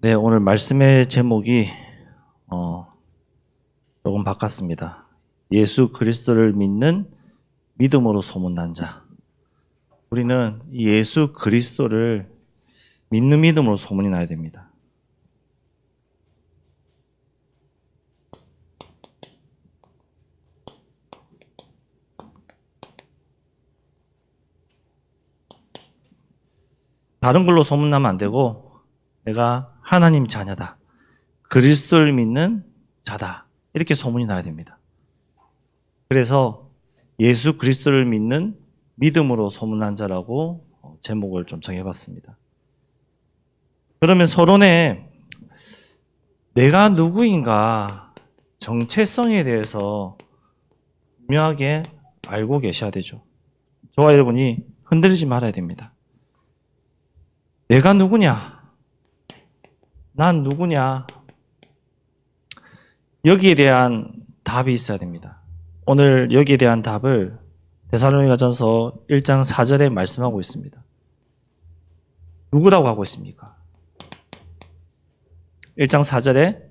네, 오늘 말씀의 제목이 조금 바꿨습니다. 예수 그리스도를 믿는 믿음으로 소문난 자. 우리는 이 예수 그리스도를 믿는 믿음으로 소문이 나야 됩니다. 다른 걸로 소문나면 안 되고 내가 하나님 자녀다. 그리스도를 믿는 자다. 이렇게 소문이 나야 됩니다. 그래서 예수 그리스도를 믿는 믿음으로 소문난 자라고 제목을 좀 정해봤습니다. 그러면 서론에 내가 누구인가 정체성에 대해서 분명하게 알고 계셔야 되죠. 저와 여러분이 흔들리지 말아야 됩니다. 내가 누구냐? 난 누구냐? 여기에 대한 답이 있어야 됩니다. 오늘 여기에 대한 답을 데살로니가전서 1장 4절에 말씀하고 있습니다. 누구라고 하고 있습니까? 1장 4절에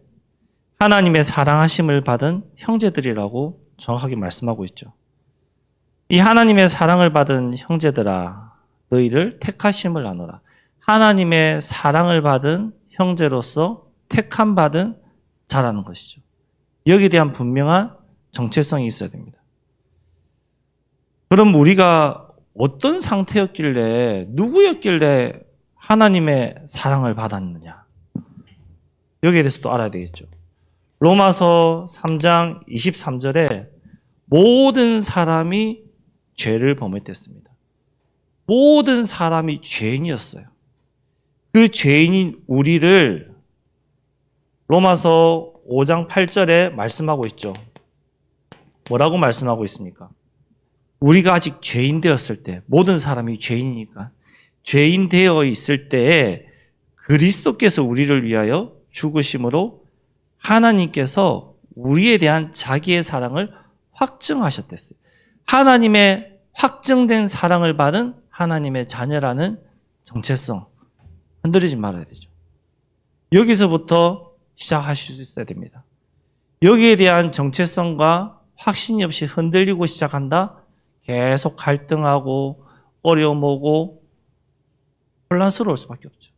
하나님의 사랑하심을 받은 형제들이라고 정확하게 말씀하고 있죠. 이 하나님의 사랑을 받은 형제들아, 너희를 택하심을 나누라. 하나님의 사랑을 받은 형제로서 택함 받은 자라는 것이죠. 여기에 대한 분명한 정체성이 있어야 됩니다. 그럼 우리가 어떤 상태였길래, 누구였길래 하나님의 사랑을 받았느냐? 여기에 대해서 또 알아야 되겠죠. 로마서 3장 23절에 모든 사람이 죄를 범했댔습니다. 모든 사람이 죄인이었어요. 그 죄인인 우리를 로마서 5장 8절에 말씀하고 있죠. 뭐라고 말씀하고 있습니까? 우리가 아직 죄인 되었을 때, 모든 사람이 죄인이니까 죄인 되어 있을 때에 그리스도께서 우리를 위하여 죽으심으로 하나님께서 우리에 대한 자기의 사랑을 확증하셨댔어요. 하나님의 확증된 사랑을 받은 하나님의 자녀라는 정체성, 흔들리지 말아야 되죠. 여기서부터 시작하실 수 있어야 됩니다. 여기에 대한 정체성과 확신이 없이 흔들리고 시작한다? 계속 갈등하고 어려움 오고 혼란스러울 수밖에 없죠.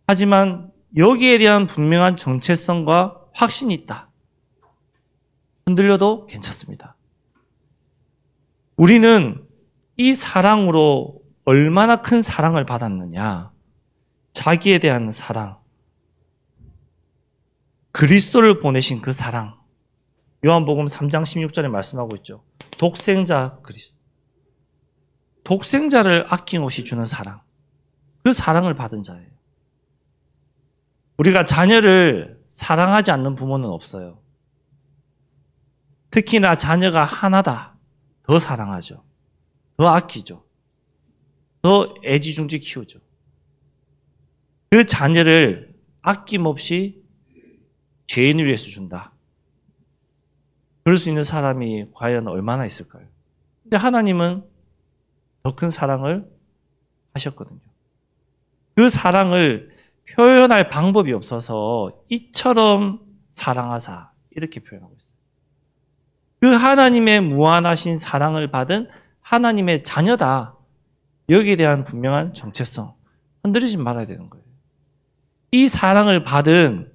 하지만 여기에 대한 분명한 정체성과 확신이 있다. 흔들려도 괜찮습니다. 우리는 이 사랑으로 얼마나 큰 사랑을 받았느냐? 자기에 대한 사랑, 그리스도를 보내신 그 사랑, 요한복음 3장 16절에 말씀하고 있죠. 독생자 그리스도, 독생자를 아낌없이 주는 사랑, 그 사랑을 받은 자예요. 우리가 자녀를 사랑하지 않는 부모는 없어요. 특히나 자녀가 하나다, 더 사랑하죠. 더 아끼죠. 더 애지중지 키우죠. 그 자녀를 아낌없이 죄인을 위해서 준다. 그럴 수 있는 사람이 과연 얼마나 있을까요? 근데 하나님은 더 큰 사랑을 하셨거든요. 그 사랑을 표현할 방법이 없어서 이처럼 사랑하사 이렇게 표현하고 있어요. 그 하나님의 무한하신 사랑을 받은 하나님의 자녀다. 여기에 대한 분명한 정체성, 흔들리지 말아야 되는 거예요. 이 사랑을 받은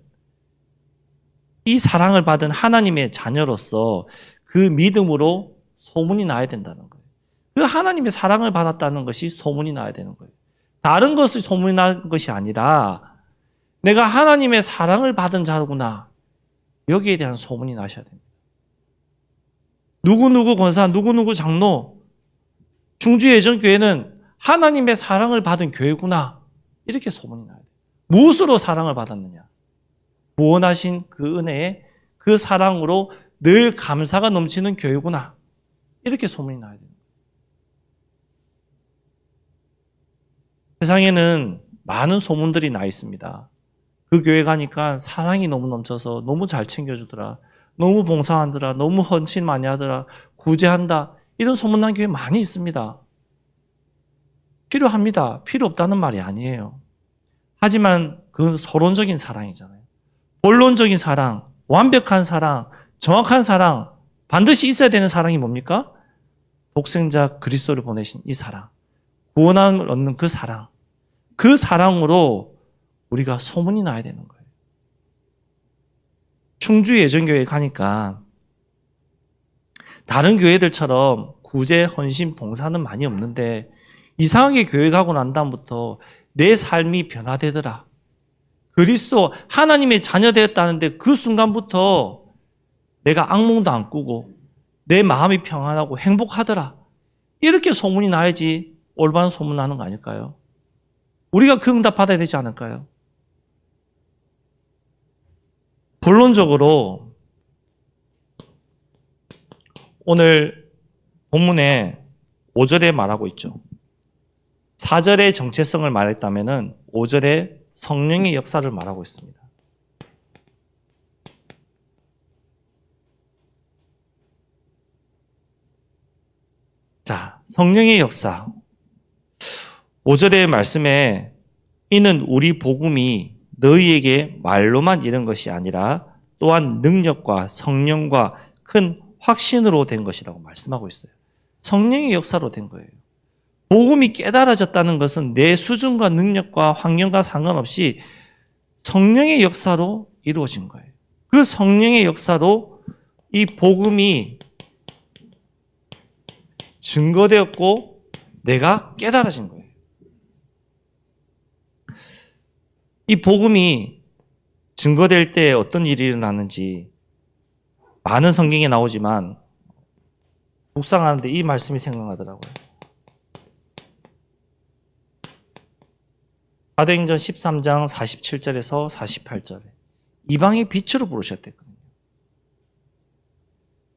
하나님의 자녀로서 그 믿음으로 소문이 나야 된다는 거예요. 그 하나님의 사랑을 받았다는 것이 소문이 나야 되는 거예요. 다른 것이 소문이 난 것이 아니라 내가 하나님의 사랑을 받은 자구나. 여기에 대한 소문이 나셔야 됩니다. 누구누구 권사, 누구누구 장로, 충주예전교회는 하나님의 사랑을 받은 교회구나. 이렇게 소문이 나야 돼요. 무엇으로 사랑을 받았느냐? 구원하신 그 은혜에 그 사랑으로 늘 감사가 넘치는 교회구나. 이렇게 소문이 나야 됩니다. 세상에는 많은 소문들이 나 있습니다. 그 교회 가니까 사랑이 너무 넘쳐서 너무 잘 챙겨주더라. 너무 봉사하더라. 너무 헌신 많이 하더라. 구제한다. 이런 소문난 교회 많이 있습니다. 필요합니다. 필요 없다는 말이 아니에요. 하지만 그건 서론적인 사랑이잖아요. 본론적인 사랑, 완벽한 사랑, 정확한 사랑, 반드시 있어야 되는 사랑이 뭡니까? 독생자 그리스도를 보내신 이 사랑, 구원함을 얻는 그 사랑, 그 사랑으로 우리가 소문이 나야 되는 거예요. 충주 예전교회 가니까 다른 교회들처럼 구제, 헌신, 봉사는 많이 없는데 이상하게 교회 가고 난 다음부터 내 삶이 변화되더라. 그리스도 하나님의 자녀 되었다는데 그 순간부터 내가 악몽도 안 꾸고 내 마음이 평안하고 행복하더라. 이렇게 소문이 나야지 올바른 소문 나는 거 아닐까요? 우리가 그 응답 받아야 되지 않을까요? 본론적으로 오늘 본문에 5절에 말하고 있죠. 4절의 정체성을 말했다면 5절에 성령의 역사를 말하고 있습니다. 자, 성령의 역사. 5절의 말씀에 이는 우리 복음이 너희에게 말로만 이른 것이 아니라 또한 능력과 성령과 큰 확신으로 된 것이라고 말씀하고 있어요. 성령의 역사로 된 거예요. 복음이 깨달아졌다는 것은 내 수준과 능력과 환경과 상관없이 성령의 역사로 이루어진 거예요. 그 성령의 역사로 이 복음이 증거되었고 내가 깨달아진 거예요. 이 복음이 증거될 때 어떤 일이 일어났는지 많은 성경에 나오지만 묵상하는데 이 말씀이 생각나더라고요. 사도행전 13장 47절에서 48절에 이방의 빛으로 부르셨댔거든요.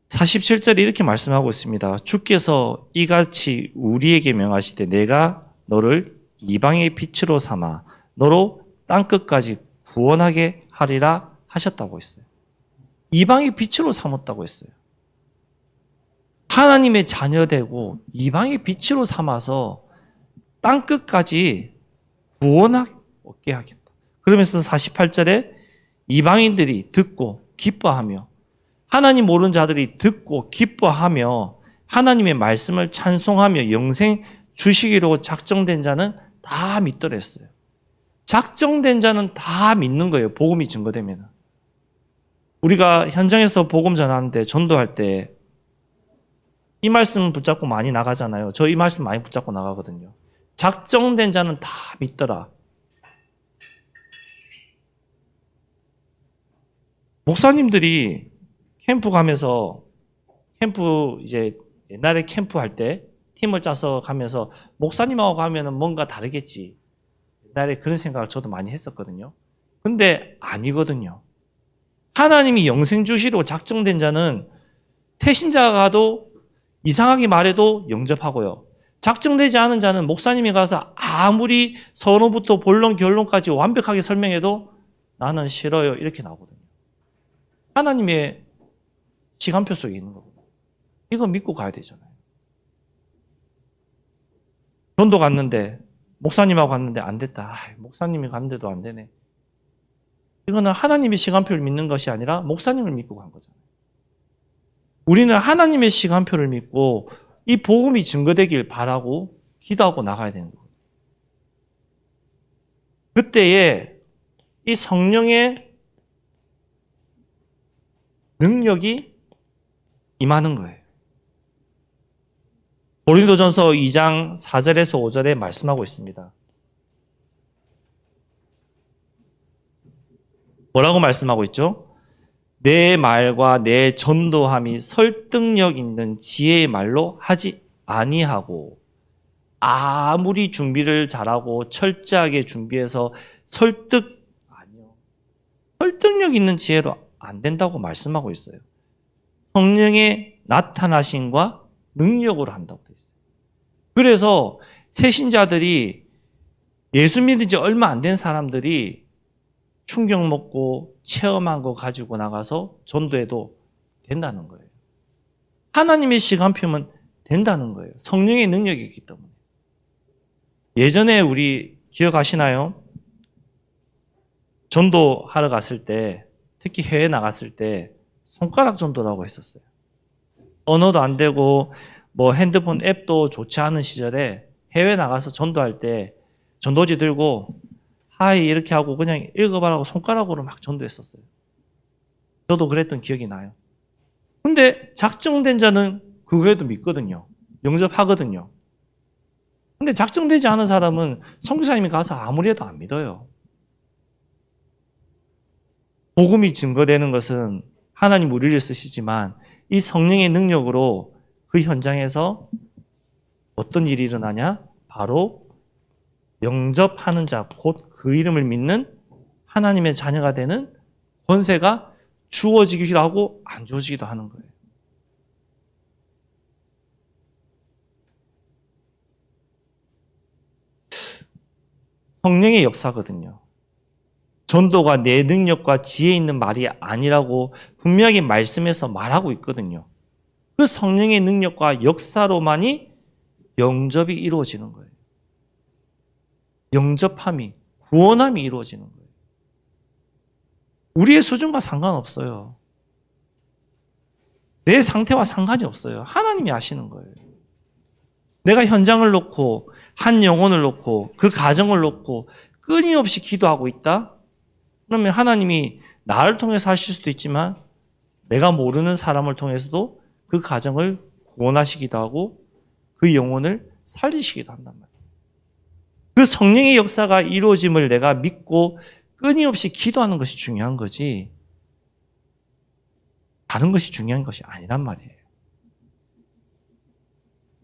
47절에 이렇게 말씀하고 있습니다. 주께서 이같이 우리에게 명하시되 내가 너를 이방의 빛으로 삼아 너로 땅끝까지 구원하게 하리라 하셨다고 했어요. 이방의 빛으로 삼았다고 했어요. 하나님의 자녀되고 이방의 빛으로 삼아서 땅끝까지 구원하게 하겠다. 그러면서 48절에 이방인들이 듣고 기뻐하며 하나님 모르는 자들이 듣고 기뻐하며 하나님의 말씀을 찬송하며 영생 주시기로 작정된 자는 다 믿더라 했어요. 작정된 자는 다 믿는 거예요. 복음이 증거되면. 우리가 현장에서 복음 전하는데 전도할 때 이 말씀 붙잡고 많이 나가잖아요. 저 이 말씀 많이 붙잡고 나가거든요. 작정된 자는 다 믿더라. 목사님들이 캠프 가면서 캠프 이제 옛날에 캠프 할 때 팀을 짜서 가면서 목사님하고 가면은 뭔가 다르겠지. 옛날에 그런 생각을 저도 많이 했었거든요. 근데 아니거든요. 하나님이 영생 주시고 작정된 자는 새신자가 가도 이상하게 말해도 영접하고요. 작정되지 않은 자는 목사님이 가서 아무리 서론부터 본론 결론까지 완벽하게 설명해도 나는 싫어요 이렇게 나오거든요. 하나님의 시간표 속에 있는 거거든요. 이거 믿고 가야 되잖아요. 전도 갔는데 목사님하고 갔는데 안 됐다. 목사님이 갔는데도 안 되네. 이거는 하나님의 시간표를 믿는 것이 아니라 목사님을 믿고 간 거잖아요. 우리는 하나님의 시간표를 믿고 이 복음이 증거되길 바라고 기도하고 나가야 되는 거예요. 그때에 이 성령의 능력이 임하는 거예요. 고린도전서 2장 4절에서 5절에 말씀하고 있습니다. 뭐라고 말씀하고 있죠? 내 말과 내 전도함이 설득력 있는 지혜의 말로 하지 아니하고 아무리 준비를 잘하고 철저하게 준비해서 설득력 있는 지혜로 안 된다고 말씀하고 있어요. 성령의 나타나심과 능력으로 한다고 되어 있어요. 그래서 새신자들이 예수 믿은 지 얼마 안 된 사람들이 충격 먹고 체험한 거 가지고 나가서 전도해도 된다는 거예요. 하나님의 시간표면 된다는 거예요. 성령의 능력이 있기 때문에. 예전에 우리 기억하시나요? 전도하러 갔을 때, 특히 해외 나갔을 때 손가락 전도라고 했었어요. 언어도 안 되고 뭐 핸드폰 앱도 좋지 않은 시절에 해외 나가서 전도할 때 전도지 들고 하이 이렇게 하고 그냥 읽어봐라고 손가락으로 막 전도했었어요. 저도 그랬던 기억이 나요. 근데 작정된 자는 그거에도 믿거든요. 영접하거든요. 근데 작정되지 않은 사람은 선교사님이 가서 아무리 해도 안 믿어요. 복음이 증거되는 것은 하나님 우리를 쓰시지만 이 성령의 능력으로 그 현장에서 어떤 일이 일어나냐? 바로 영접하는 자, 곧 그 이름을 믿는 하나님의 자녀가 되는 권세가 주어지기도 하고 안 주어지기도 하는 거예요. 성령의 역사거든요. 전도가 내 능력과 지혜 있는 말이 아니라고 분명하게 말씀에서 말하고 있거든요. 그 성령의 능력과 역사로만이 영접이 이루어지는 거예요. 영접함이, 구원함이 이루어지는 거예요. 우리의 수준과 상관없어요. 내 상태와 상관이 없어요. 하나님이 아시는 거예요. 내가 현장을 놓고 한 영혼을 놓고 그 가정을 놓고 끊임없이 기도하고 있다? 그러면 하나님이 나를 통해서 하실 수도 있지만 내가 모르는 사람을 통해서도 그 가정을 구원하시기도 하고 그 영혼을 살리시기도 한단 말이에요. 그 성령의 역사가 이루어짐을 내가 믿고 끊임없이 기도하는 것이 중요한 거지 다른 것이 중요한 것이 아니란 말이에요.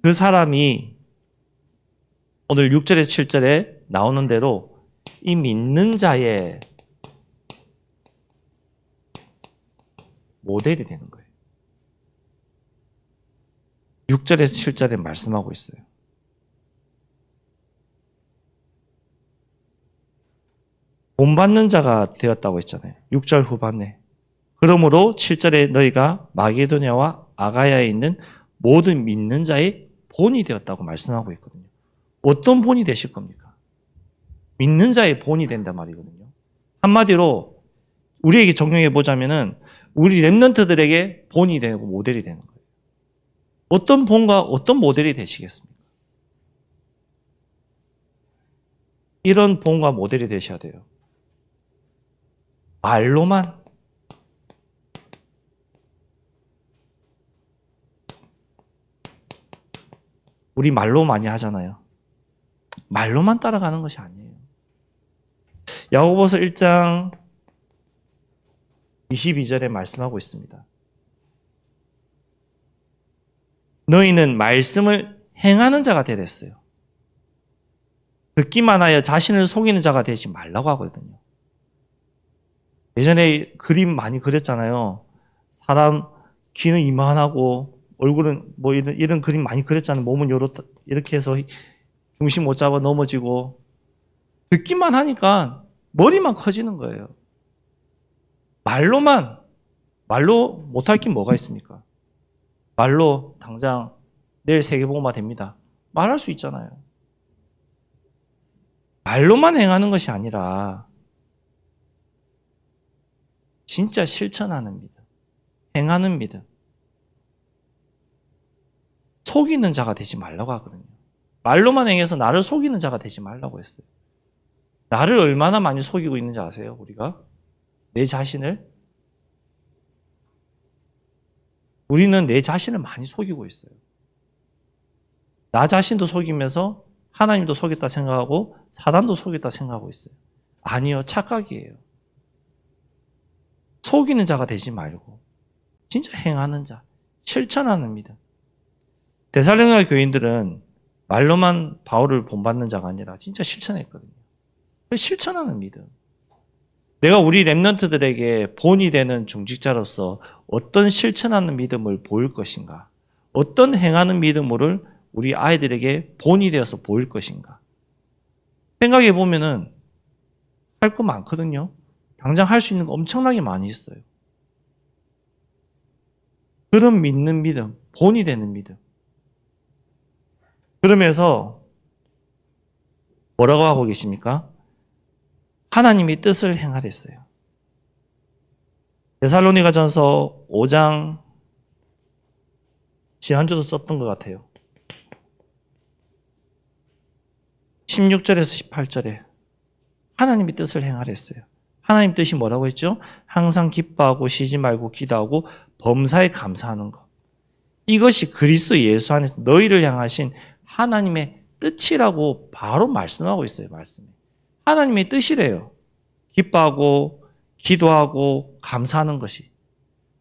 그 사람이 오늘 6절에 7절에 나오는 대로 이 믿는 자의 모델이 되는 거예요. 6절에서 7절에 말씀하고 있어요. 본받는 자가 되었다고 했잖아요. 6절 후반에. 그러므로 7절에 너희가 마게도냐와 아가야에 있는 모든 믿는 자의 본이 되었다고 말씀하고 있거든요. 어떤 본이 되실 겁니까? 믿는 자의 본이 된단 말이거든요. 한마디로 우리에게 적용해 보자면은 우리 렘넌트들에게 본이 되고 모델이 되는 거예요. 어떤 본과 어떤 모델이 되시겠습니까? 이런 본과 모델이 되셔야 돼요. 말로만 우리 말로 많이 하잖아요. 말로만 따라가는 것이 아니에요. 야고보서 1장 22절에 말씀하고 있습니다. 너희는 말씀을 행하는 자가 되랬어요. 듣기만 하여 자신을 속이는 자가 되지 말라고 하거든요. 예전에 그림 많이 그렸잖아요. 사람 귀는 이만하고 얼굴은 뭐 이런 그림 많이 그렸잖아요. 몸은 이렇게 해서 중심 못 잡아 넘어지고 듣기만 하니까 머리만 커지는 거예요. 말로 못할 게 뭐가 있습니까? 말로 당장 내일 세계복음화 됩니다. 말할 수 있잖아요. 말로만 행하는 것이 아니라 진짜 실천하는 믿음, 행하는 믿음. 속이는 자가 되지 말라고 하거든요. 말로만 행해서 나를 속이는 자가 되지 말라고 했어요. 나를 얼마나 많이 속이고 있는지 아세요? 우리가? 내 자신을? 우리는 내 자신을 많이 속이고 있어요. 나 자신도 속이면서 하나님도 속였다 생각하고 사단도 속였다 생각하고 있어요. 아니요, 착각이에요. 속이는 자가 되지 말고 진짜 행하는 자, 실천하는 믿음. 데살로니가 교인들은 말로만 바울을 본받는 자가 아니라 진짜 실천했거든요. 실천하는 믿음. 내가 우리 렘넌트들에게 본이 되는 중직자로서 어떤 실천하는 믿음을 보일 것인가? 어떤 행하는 믿음을 우리 아이들에게 본이 되어서 보일 것인가? 생각해 보면은 할 거 많거든요. 당장 할 수 있는 거 엄청나게 많이 있어요. 그런 믿는 믿음, 본이 되는 믿음. 그러면서 뭐라고 하고 계십니까? 하나님의 뜻을 행하랬어요. 데살로니가전서 5장 지난주도 썼던 것 같아요. 16절에서 18절에 하나님의 뜻을 행하랬어요. 하나님 뜻이 뭐라고 했죠? 항상 기뻐하고 쉬지 말고 기도하고 범사에 감사하는 것. 이것이 그리스도 예수 안에서 너희를 향하신 하나님의 뜻이라고 바로 말씀하고 있어요. 말씀에. 하나님의 뜻이래요. 기뻐하고 기도하고 감사하는 것이.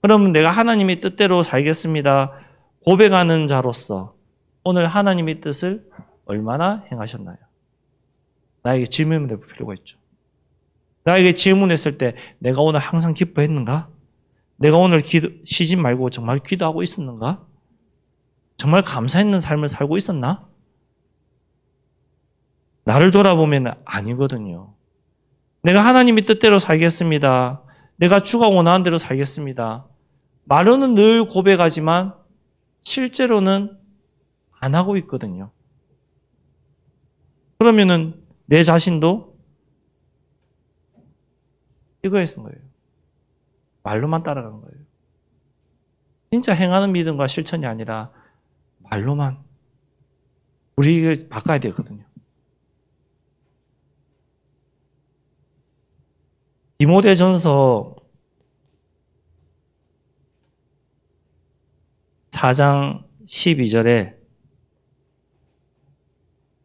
그러면 내가 하나님의 뜻대로 살겠습니다. 고백하는 자로서 오늘 하나님의 뜻을 얼마나 행하셨나요? 나에게 질문을 해볼 필요가 있죠. 나에게 질문했을 때 내가 오늘 항상 기뻐했는가? 내가 오늘 쉬지 말고 정말 기도하고 있었는가? 정말 감사했는 삶을 살고 있었나? 나를 돌아보면 아니거든요. 내가 하나님의 뜻대로 살겠습니다. 내가 주가 원하는 대로 살겠습니다. 말로는 늘 고백하지만 실제로는 안 하고 있거든요. 그러면은 내 자신도 이거였던 거예요. 말로만 따라가는 거예요. 진짜 행하는 믿음과 실천이 아니라 말로만. 우리 이거 바꿔야 되거든요. 디모데전서 4장 12절에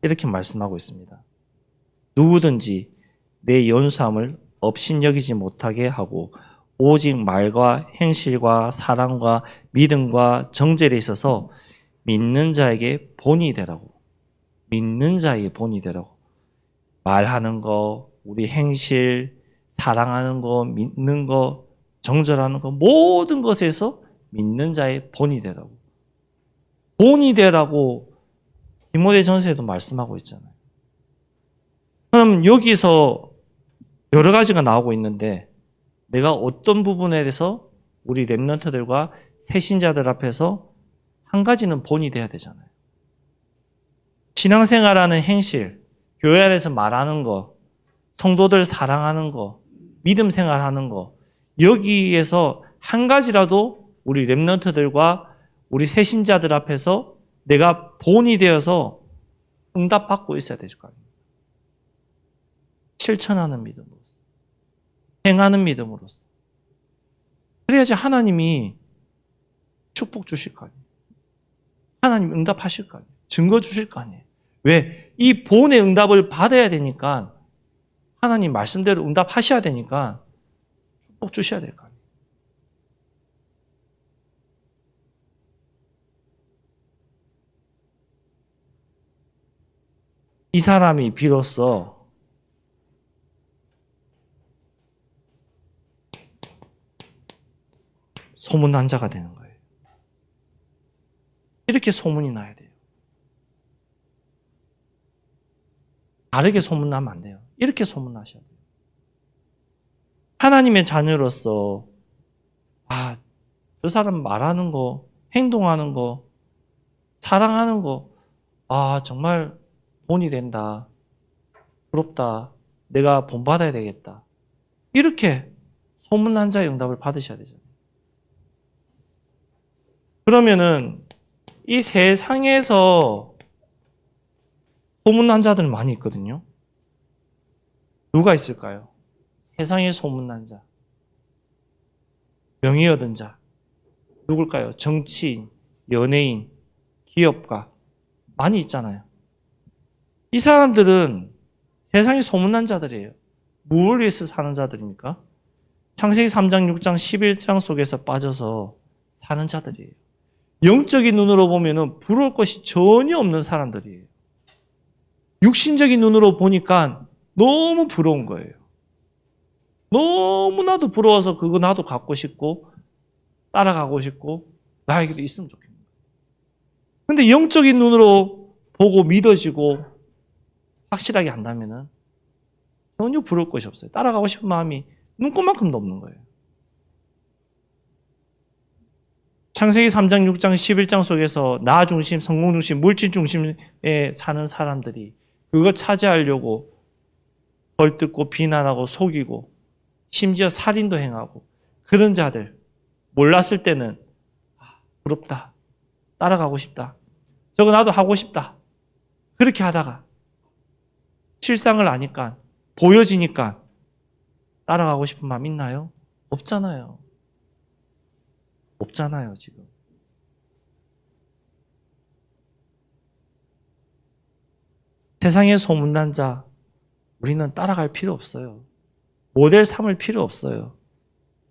이렇게 말씀하고 있습니다. 누구든지 내 연수함을 업신여기지 못하게 하고 오직 말과 행실과 사랑과 믿음과 정죄에 있어서 믿는 자에게 본이 되라고. 믿는 자에게 본이 되라고. 말하는 거, 우리 행실, 사랑하는 거, 믿는 거, 정절하는 거, 모든 것에서 믿는 자의 본이 되라고. 본이 되라고 디모데전서에도 말씀하고 있잖아요. 그럼 여기서 여러 가지가 나오고 있는데 내가 어떤 부분에 대해서 우리 렘넌트들과 새신자들 앞에서 한 가지는 본이 돼야 되잖아요. 신앙생활하는 행실, 교회 안에서 말하는 거, 성도들 사랑하는 거, 믿음 생활하는 거, 여기에서 한 가지라도 우리 렘넌트들과 우리 새신자들 앞에서 내가 본이 되어서 응답받고 있어야 될 거 아닙니까? 실천하는 믿음으로서, 행하는 믿음으로서. 그래야지 하나님이 축복 주실 거 아니에요. 하나님 응답하실 거 아니에요. 증거 주실 거 아니에요. 왜? 이 본의 응답을 받아야 되니까 하나님 말씀대로 응답하셔야 되니까 축복 주셔야 될 거 아니에요. 이 사람이 비로소 소문난 자가 되는 거예요. 이렇게 소문이 나야 돼요. 다르게 소문나면 안 돼요. 이렇게 소문나셔야 돼요. 하나님의 자녀로서 저 사람 말하는 거, 행동하는 거, 사랑하는 거, 정말 본이 된다. 부럽다. 내가 본받아야 되겠다. 이렇게 소문난 자의 응답을 받으셔야 되잖아요. 그러면은 이 세상에서 소문난 자들 많이 있거든요. 누가 있을까요? 세상에 소문난 자. 명예 얻은 자. 누굴까요? 정치인, 연예인, 기업가. 많이 있잖아요. 이 사람들은 세상에 소문난 자들이에요. 무엇을 위해서 사는 자들입니까? 창세기 3장, 6장, 11장 속에서 빠져서 사는 자들이에요. 영적인 눈으로 보면은 부러울 것이 전혀 없는 사람들이에요. 육신적인 눈으로 보니까 너무 부러운 거예요. 너무나도 부러워서 그거 나도 갖고 싶고 따라가고 싶고 나에게도 있으면 좋겠는 거예요. 근데 영적인 눈으로 보고 믿어지고 확실하게 한다면은 전혀 부러울 것이 없어요. 따라가고 싶은 마음이 눈꼽만큼도 없는 거예요. 창세기 3장, 6장, 11장 속에서 나 중심, 성공 중심, 물질 중심에 사는 사람들이 그거 차지하려고 벌뜯고 비난하고 속이고 심지어 살인도 행하고 그런 자들 몰랐을 때는 부럽다. 따라가고 싶다. 저거 나도 하고 싶다. 그렇게 하다가 실상을 아니까 보여지니까 따라가고 싶은 마음 있나요? 없잖아요. 없잖아요, 지금. 세상의 소문난 자 우리는 따라갈 필요 없어요. 모델 삼을 필요 없어요.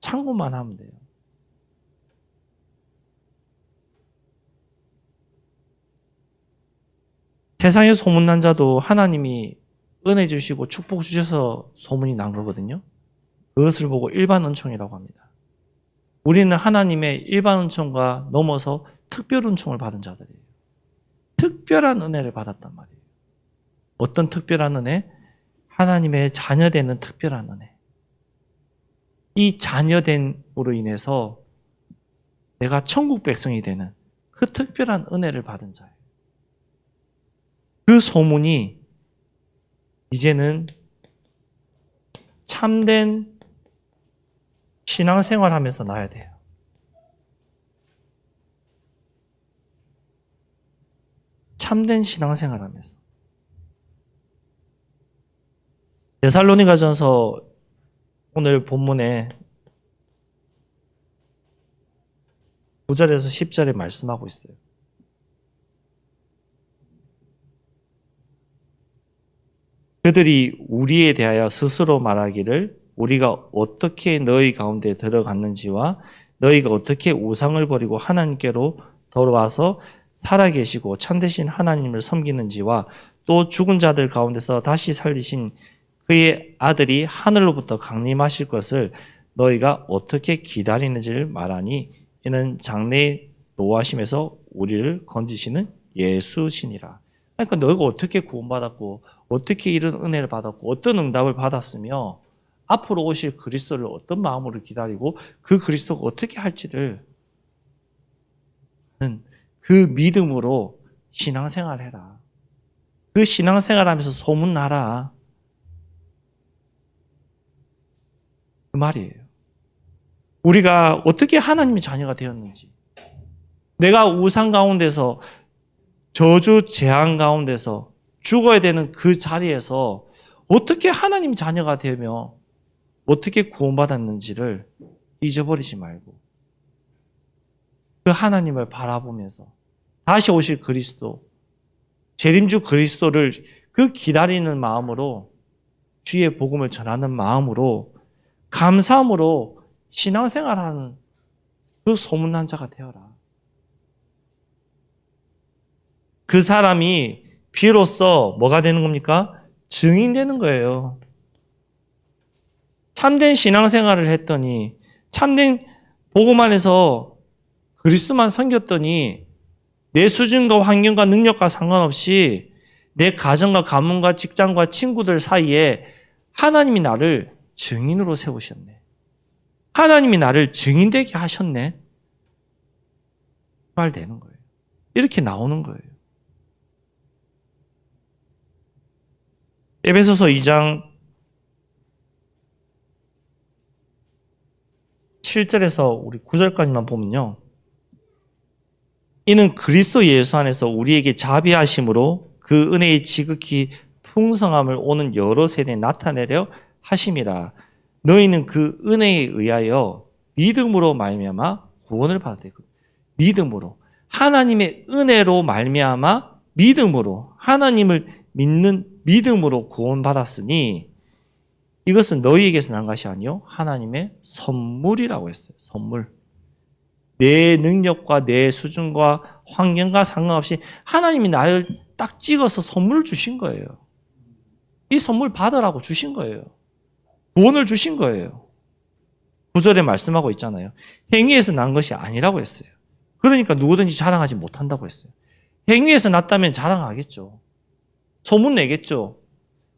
참고만 하면 돼요. 세상의 소문난 자도 하나님이 은혜 주시고 축복 주셔서 소문이 난 거거든요. 그것을 보고 일반 은총이라고 합니다. 우리는 하나님의 일반 은총과 넘어서 특별 은총을 받은 자들이에요. 특별한 은혜를 받았단 말이에요. 어떤 특별한 은혜? 하나님의 자녀되는 특별한 은혜. 이 자녀됨으로 인해서 내가 천국 백성이 되는 그 특별한 은혜를 받은 자예요. 그 소문이 이제는 참된 신앙생활 하면서 나야 돼요. 참된 신앙생활 하면서. 데살로니가전서 오늘 본문에 9절에서 10절에 말씀하고 있어요. 그들이 우리에 대하여 스스로 말하기를 우리가 어떻게 너희 가운데 들어갔는지와 너희가 어떻게 우상을 버리고 하나님께로 돌아와서 살아계시고 참되신 하나님을 섬기는지와 또 죽은 자들 가운데서 다시 살리신 그의 아들이 하늘로부터 강림하실 것을 너희가 어떻게 기다리는지를 말하니 이는 장래에 노하심에서 우리를 건지시는 예수시니라. 그러니까 너희가 어떻게 구원받았고 어떻게 이런 은혜를 받았고 어떤 응답을 받았으며 앞으로 오실 그리스도를 어떤 마음으로 기다리고 그 그리스도가 어떻게 할지를 그 믿음으로 신앙생활해라. 그 신앙생활하면서 소문나라. 그 말이에요. 우리가 어떻게 하나님의 자녀가 되었는지, 내가 우상 가운데서 저주 재앙 가운데서 죽어야 되는 그 자리에서 어떻게 하나님 자녀가 되며 어떻게 구원받았는지를 잊어버리지 말고 그 하나님을 바라보면서 다시 오실 그리스도, 재림주 그리스도를 그 기다리는 마음으로 주의 복음을 전하는 마음으로 감사함으로 신앙생활하는 그 소문난 자가 되어라. 그 사람이 비로소 뭐가 되는 겁니까? 증인되는 거예요. 참된 신앙생활을 했더니 참된 복음 안에서 그리스도만 섬겼더니 내 수준과 환경과 능력과 상관없이 내 가정과 가문과 직장과 친구들 사이에 하나님이 나를 증인으로 세우셨네. 하나님이 나를 증인되게 하셨네. 말 되는 거예요. 이렇게 나오는 거예요. 에베소서 2장 7절에서 우리 9절까지만 보면요. 이는 그리스도 예수 안에서 우리에게 자비하심으로 그 은혜의 지극히 풍성함을 오는 여러 세대에 나타내려 하심이라. 너희는 그 은혜에 의하여 믿음으로 말미암아 구원을 받았다. 믿음으로. 하나님의 은혜로 말미암아 믿음으로. 하나님을 믿는 믿음으로 구원받았으니 이것은 너희에게서 난 것이 아니요 하나님의 선물이라고 했어요. 선물. 내 능력과 내 수준과 환경과 상관없이 하나님이 나를 딱 찍어서 선물을 주신 거예요. 이 선물 받으라고 주신 거예요. 구원을 주신 거예요. 9절에 말씀하고 있잖아요. 행위에서 난 것이 아니라고 했어요. 그러니까 누구든지 자랑하지 못한다고 했어요. 행위에서 났다면 자랑하겠죠. 소문 내겠죠.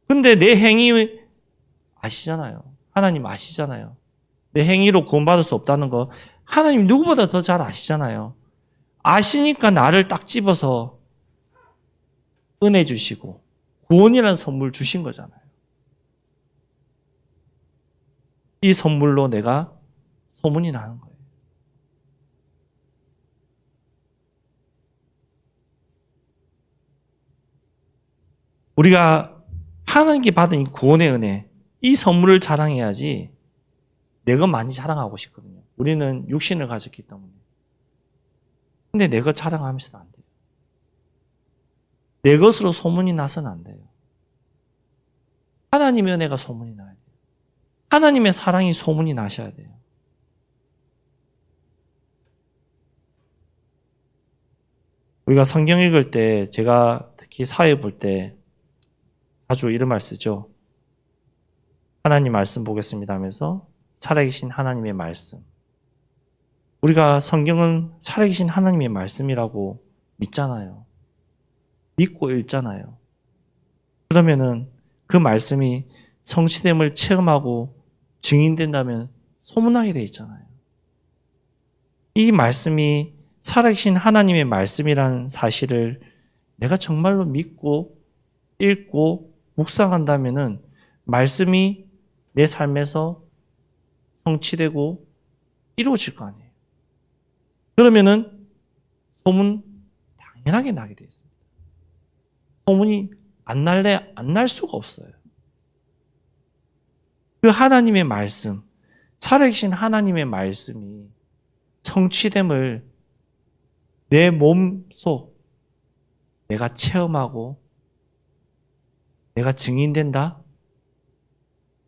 근데 내 행위 아시잖아요. 하나님 아시잖아요. 내 행위로 구원받을 수 없다는 거 하나님 누구보다 더 잘 아시잖아요. 아시니까 나를 딱 집어서 은혜 주시고 구원이라는 선물 주신 거잖아요. 이 선물로 내가 소문이 나는 거예요. 우리가 하나님께 받은 이 구원의 은혜, 이 선물을 자랑해야지 내 것 많이 자랑하고 싶거든요. 우리는 육신을 가졌기 때문에. 근데 내 것 자랑하면서는 안 돼요. 내 것으로 소문이 나서는 안 돼요. 하나님의 은혜가 소문이 나야 돼요. 하나님의 사랑이 소문이 나셔야 돼요. 우리가 성경 읽을 때, 제가 특히 사회 볼 때 자주 이런 말 쓰죠. 하나님 말씀 보겠습니다 하면서 살아계신 하나님의 말씀. 우리가 성경은 살아계신 하나님의 말씀이라고 믿잖아요. 믿고 읽잖아요. 그러면은 그 말씀이 성취됨을 체험하고 증인된다면 소문나게 돼 있잖아요. 이 말씀이 살아계신 하나님의 말씀이라는 사실을 내가 정말로 믿고 읽고 묵상한다면은 말씀이 내 삶에서 성취되고 이루어질 거 아니에요. 그러면은 소문 당연하게 나게 돼 있습니다. 소문이 안 날 수가 없어요. 그 하나님의 말씀, 살아계신 하나님의 말씀이 성취됨을 내 몸속 내가 체험하고 내가 증인된다?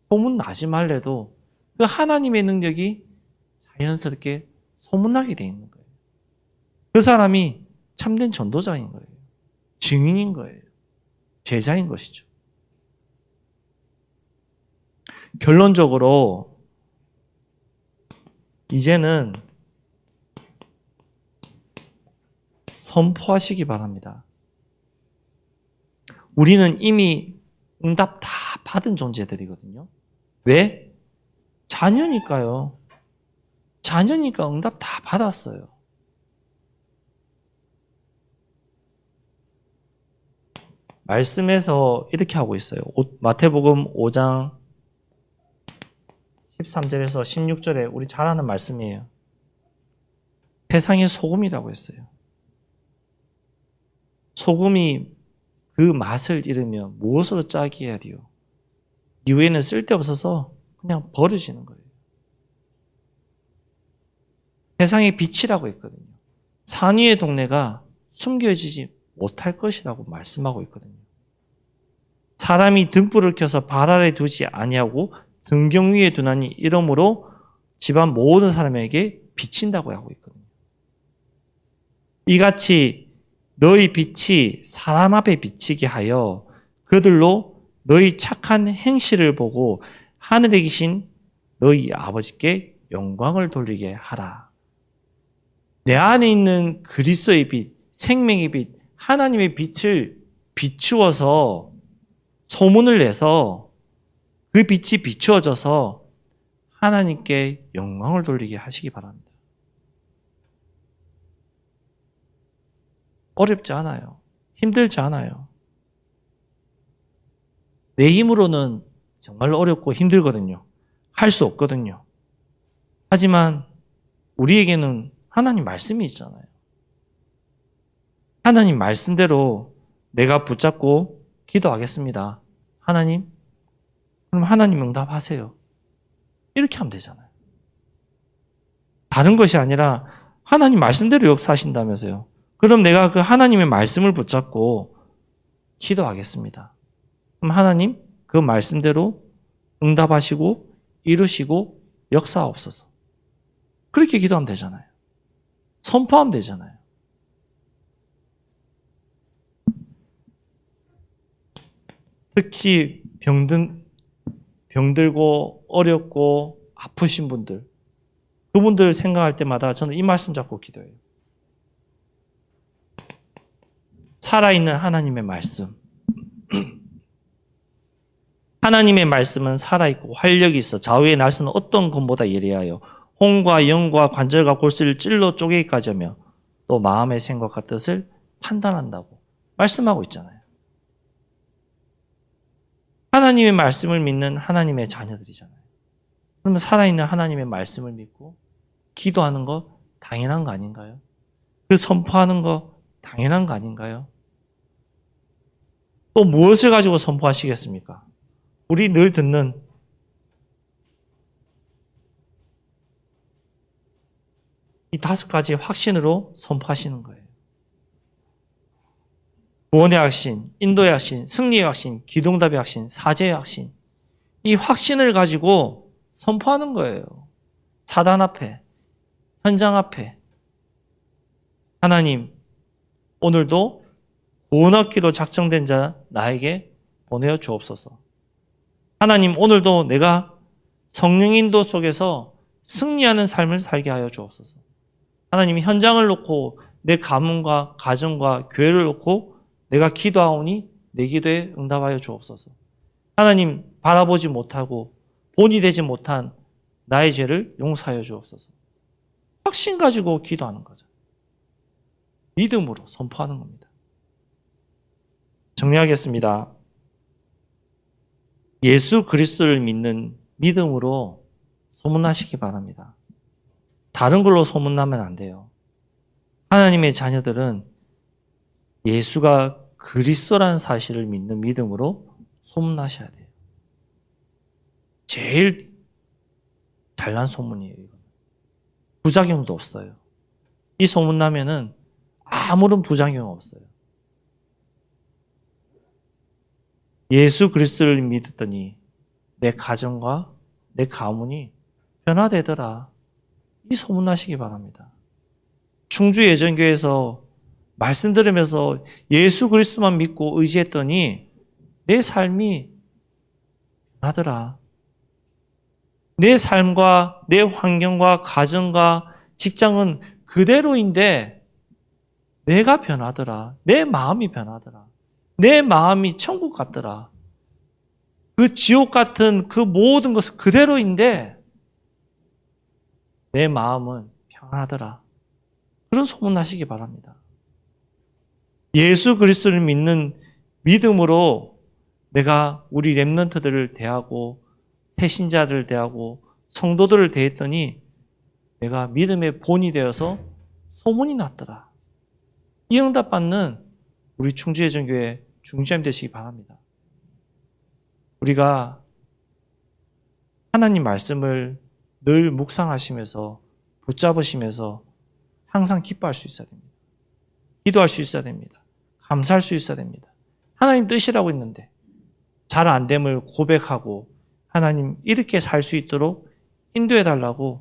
소문 나지 말래도 그 하나님의 능력이 자연스럽게 소문나게 돼 있는 거예요. 그 사람이 참된 전도자인 거예요. 증인인 거예요. 제자인 것이죠. 결론적으로 이제는 선포하시기 바랍니다. 우리는 이미 응답 다 받은 존재들이거든요. 왜? 자녀니까요. 자녀니까 응답 다 받았어요. 말씀에서 이렇게 하고 있어요. 마태복음 5장 13절에서 16절에 우리 잘 아는 말씀이에요. 세상의 소금이라고 했어요. 소금이 그 맛을 잃으면 무엇으로 짜게 해야 돼요? 이후에는 쓸데없어서 그냥 버려지는 거예요. 세상의 빛이라고 했거든요. 산 위의 동네가 숨겨지지 못할 것이라고 말씀하고 있거든요. 사람이 등불을 켜서 발 아래 두지 아니하고 등경 위에 두나니 이러므로 집안 모든 사람에게 비친다고 하고 있거든요. 이같이 너희 빛이 사람 앞에 비치게 하여 그들로 너희 착한 행실을 보고 하늘에 계신 너희 아버지께 영광을 돌리게 하라. 내 안에 있는 그리스도의 빛, 생명의 빛, 하나님의 빛을 비추어서 소문을 내서 그 빛이 비추어져서 하나님께 영광을 돌리게 하시기 바랍니다. 어렵지 않아요. 힘들지 않아요. 내 힘으로는 정말로 어렵고 힘들거든요. 할 수 없거든요. 하지만 우리에게는 하나님 말씀이 있잖아요. 하나님 말씀대로 내가 붙잡고 기도하겠습니다. 하나님, 그럼 하나님 응답하세요. 이렇게 하면 되잖아요. 다른 것이 아니라 하나님 말씀대로 역사하신다면서요. 그럼 내가 그 하나님의 말씀을 붙잡고 기도하겠습니다. 그럼 하나님 그 말씀대로 응답하시고 이루시고 역사하옵소서. 그렇게 기도하면 되잖아요. 선포하면 되잖아요. 특히 병들고 어렵고 아프신 분들, 그분들 생각할 때마다 저는 이 말씀 잡고 기도해요. 살아있는 하나님의 말씀. 하나님의 말씀은 살아있고 활력이 있어 좌우의 날선 어떤 검보다 예리하여 혼과 영과 관절과 골수를 찔러 쪼개기까지 하며 또 마음의 생각과 뜻을 판단한다고 말씀하고 있잖아요. 하나님의 말씀을 믿는 하나님의 자녀들이잖아요. 그러면 살아있는 하나님의 말씀을 믿고 기도하는 거 당연한 거 아닌가요? 그 선포하는 거 당연한 거 아닌가요? 또 무엇을 가지고 선포하시겠습니까? 우리 늘 듣는 이 5가지 확신으로 선포하시는 거예요. 구원의 확신, 인도의 확신, 승리의 확신, 기동답의 확신, 사죄의 확신. 이 확신을 가지고 선포하는 거예요. 사단 앞에, 현장 앞에. 하나님, 오늘도 구원 얻기로 작정된 자 나에게 보내어 주옵소서. 하나님, 오늘도 내가 성령 인도 속에서 승리하는 삶을 살게 하여 주옵소서. 하나님, 현장을 놓고 내 가문과 가정과 교회를 놓고 내가 기도하오니 내 기도에 응답하여 주옵소서. 하나님, 바라보지 못하고 본이 되지 못한 나의 죄를 용서하여 주옵소서. 확신 가지고 기도하는 거죠. 믿음으로 선포하는 겁니다. 정리하겠습니다. 예수 그리스도를 믿는 믿음으로 소문나시기 바랍니다. 다른 걸로 소문나면 안 돼요. 하나님의 자녀들은 예수가 그리스도라는 사실을 믿는 믿음으로 소문나셔야 돼요. 제일 잘난 소문이에요. 이건. 부작용도 없어요. 이 소문나면은 아무런 부작용 없어요. 예수 그리스도를 믿었더니 내 가정과 내 가문이 변화되더라. 이 소문나시기 바랍니다. 충주 예전교회에서 말씀 들으면서 예수 그리스도만 믿고 의지했더니 내 삶이 변하더라. 내 삶과 내 환경과 가정과 직장은 그대로인데 내가 변하더라. 내 마음이 변하더라. 내 마음이 천국 같더라. 그 지옥 같은 그 모든 것은 그대로인데 내 마음은 평안하더라. 그런 소문나시기 바랍니다. 예수 그리스도를 믿는 믿음으로 내가 우리 렘넌트들을 대하고 새신자들을 대하고 성도들을 대했더니 내가 믿음의 본이 되어서 소문이 났더라. 이 응답받는 우리 충주예전교회 중지자님 되시기 바랍니다. 우리가 하나님 말씀을 늘 묵상하시면서 붙잡으시면서 항상 기뻐할 수 있어야 됩니다. 기도할 수 있어야 됩니다. 감사할 수 있어야 됩니다. 하나님 뜻이라고 했는데 잘 안 됨을 고백하고 하나님 이렇게 살 수 있도록 인도해 달라고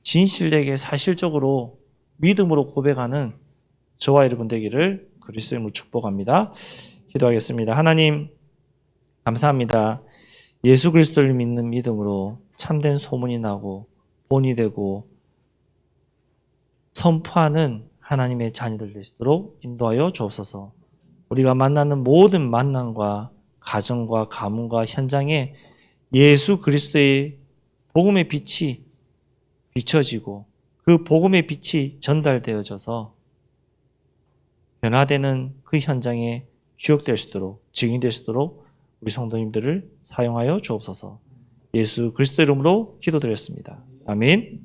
진실되게 사실적으로 믿음으로 고백하는 저와 여러분 되기를 그리스도의 이름으로 축복합니다. 기도하겠습니다. 하나님 감사합니다. 예수 그리스도를 믿는 믿음으로 참된 소문이 나고 본이 되고 선포하는 하나님의 자녀들 되시도록 인도하여 주옵소서. 우리가 만나는 모든 만남과 가정과 가문과 현장에 예수 그리스도의 복음의 빛이 비춰지고 그 복음의 빛이 전달되어져서 변화되는 그 현장에 주역될 수 있도록 증인될 수 있도록 우리 성도님들을 사용하여 주옵소서. 예수 그리스도 이름으로 기도드렸습니다. 아멘.